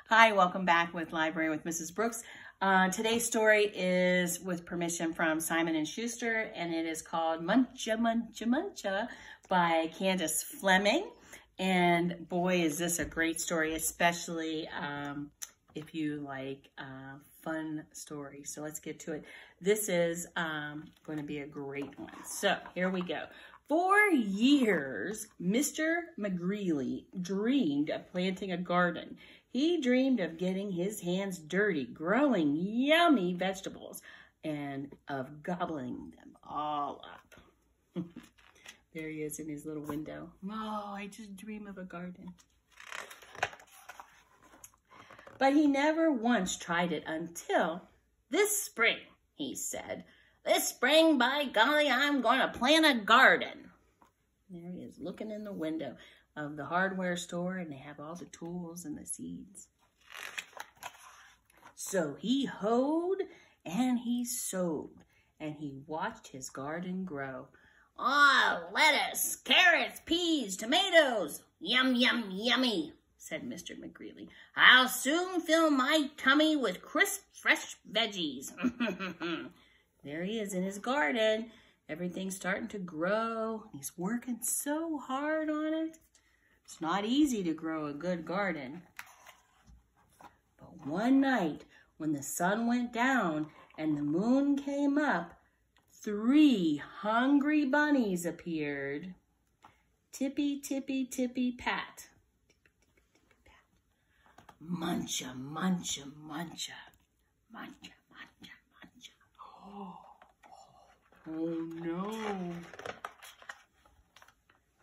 Hi, welcome back with Library with Mrs. Brooks. Today's story is with permission from Simon & Schuster, and it is called Muncha, Muncha, Muncha by Candace Fleming. And boy, is this a great story, especially if you like fun stories. So let's get to it. This is going to be a great one. So here we go. For years, Mr. McGreely dreamed of planting a garden. He dreamed of getting his hands dirty, growing yummy vegetables, and of gobbling them all up. There he is in his little window. Oh, I just dream of a garden. But he never once tried it until this spring, he said. This spring, by golly, I'm going to plant a garden. There he is looking in the window of the hardware store, and they have all the tools and the seeds. So he hoed and he sowed, and he watched his garden grow. Ah, lettuce, carrots, peas, tomatoes, yum, yum, yummy, said Mr. McGreely. I'll soon fill my tummy with crisp, fresh veggies. There he is in his garden. Everything's starting to grow. He's working so hard on it. It's not easy to grow a good garden. But one night, when the sun went down and the moon came up, 3 hungry bunnies appeared. Tippy, tippy, tippy, pat. Muncha, muncha, muncha. Muncha, muncha, muncha. Oh no.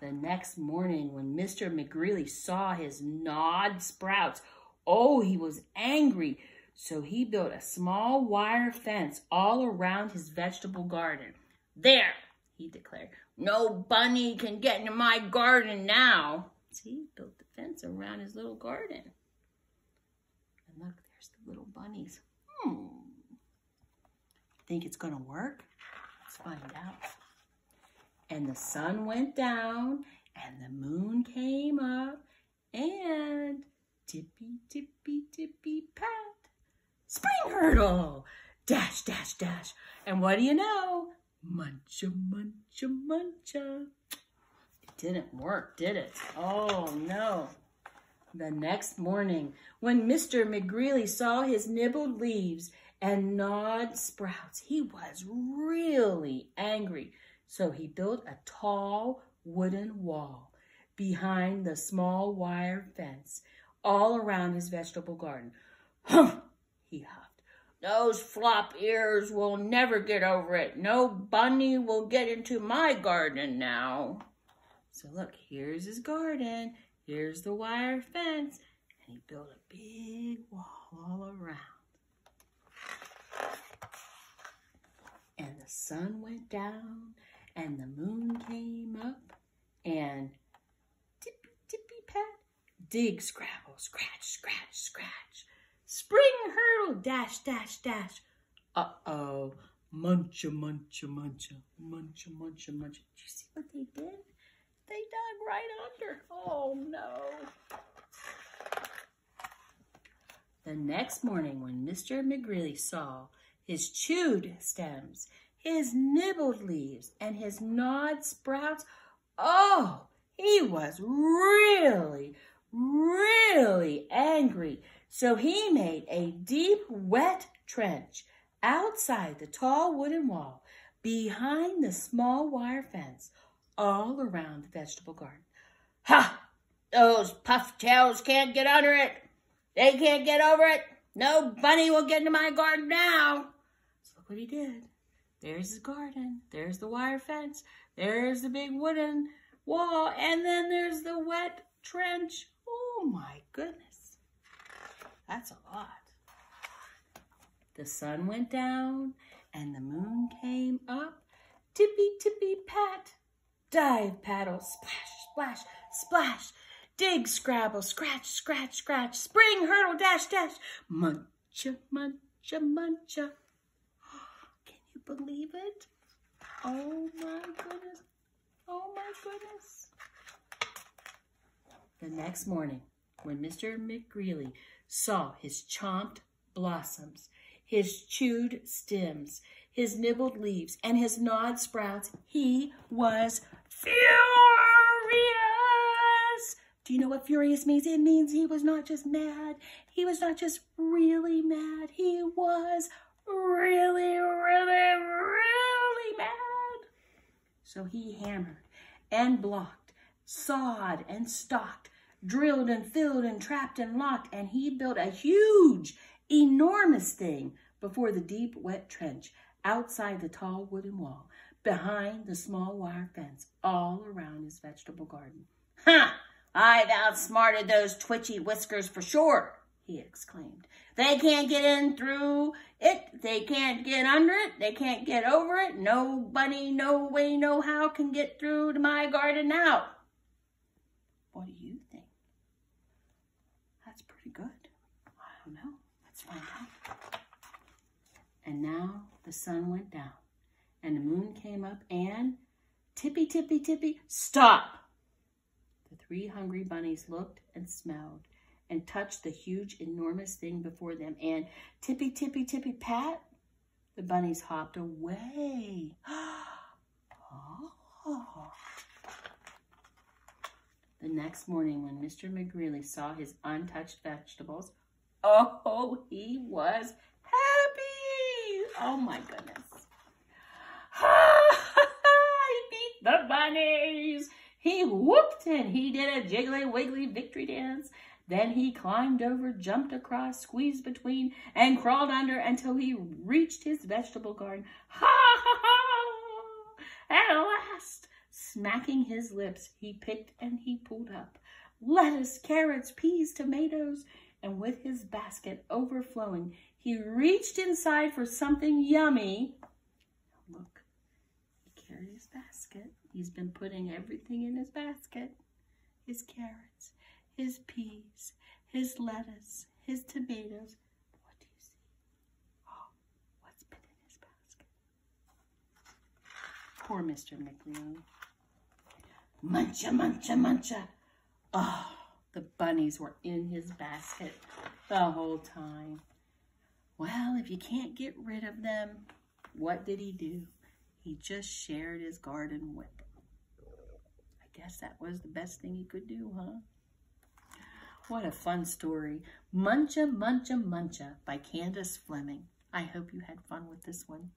The next morning, when Mr. McGreely saw his gnawed sprouts, oh, he was angry. So he built a small wire fence all around his vegetable garden. There, he declared, no bunny can get into my garden now. See, he built the fence around his little garden. And look, there's the little bunnies. Think it's going to work? Let's find out. And the sun went down, and the moon came up, and tippy, tippy, tippy, pat. Spring hurdle! Dash, dash, dash. And what do you know? Muncha, muncha, muncha. It didn't work, did it? Oh, no. The next morning, when Mr. McGreely saw his nibbled leaves and gnawed sprouts, he was really angry. So he built a tall wooden wall behind the small wire fence all around his vegetable garden. Humph! He huffed. Those flop ears will never get over it. No bunny will get into my garden now. So look, here's his garden. Here's the wire fence. And he built a big wall all around. And the sun went down, and the moon came up, and tippy, tippy, pat, dig, scrabble, scratch, scratch, scratch. Spring hurdle, dash, dash, dash. Uh-oh, muncha, muncha, muncha, muncha, muncha, muncha. Did you see what they did? They dug right under. Oh, no. The next morning, when Mr. McGreely saw his chewed stems, his nibbled leaves, and his gnawed sprouts, oh, he was really, really angry. So he made a deep, wet trench outside the tall wooden wall, behind the small wire fence, all around the vegetable garden. Ha! Those pufftails can't get under it. They can't get over it. No bunny will get into my garden now. So look what he did. There's his garden. There's the wire fence. There's the big wooden wall. And then there's the wet trench. Oh my goodness. That's a lot. The sun went down and the moon came up. Tippy, tippy, pat. Dive, paddle, splash, splash, splash. Dig, scrabble, scratch, scratch, scratch. Spring, hurdle, dash, dash. Muncha, muncha, muncha. Can you believe it? Oh my goodness. Oh my goodness. The next morning, when Mr. McGreely saw his chomped blossoms, his chewed stems, his nibbled leaves, and his gnawed sprouts, he was furious. Do you know what furious means? It means he was not just mad. He was not just really mad. He was really, really, really mad. So he hammered and blocked, sawed and stalked, drilled and filled and trapped and locked, and he built a huge, enormous thing before the deep, wet trench, outside the tall wooden wall, behind the small wire fence, all around his vegetable garden. "Ha! I've outsmarted those twitchy whiskers for sure," he exclaimed. "They can't get in through it. They can't get under it. They can't get over it. Nobody, no way, no how can get through to my garden now." What do you think? That's pretty good. I don't know. Let's find out. And now the sun went down, and the moon came up, and tippy, tippy, tippy, stop! The 3 hungry bunnies looked and smelled and touched the huge, enormous thing before them, and tippy, tippy, tippy, pat, the bunnies hopped away. Oh. The next morning, when Mr. McGreely saw his untouched vegetables, oh, he was happy. Oh, my goodness. He beat the bunnies. He whooped and he did a jiggly wiggly victory dance. Then he climbed over, jumped across, squeezed between, and crawled under until he reached his vegetable garden. Ha ha ha! At last, smacking his lips, he picked and he pulled up lettuce, carrots, peas, tomatoes, and with his basket overflowing, he reached inside for something yummy. Look, he carried his basket. He's been putting everything in his basket. His carrots, his peas, his lettuce, his tomatoes. What do you see? Oh, what's been in his basket? Poor Mr. McGreely. Muncha, muncha, muncha. Oh, the bunnies were in his basket the whole time. Well, if you can't get rid of them, what did he do? He just shared his garden with them. I guess that was the best thing he could do, huh? What a fun story. Muncha, Muncha, Muncha by Candace Fleming. I hope you had fun with this one.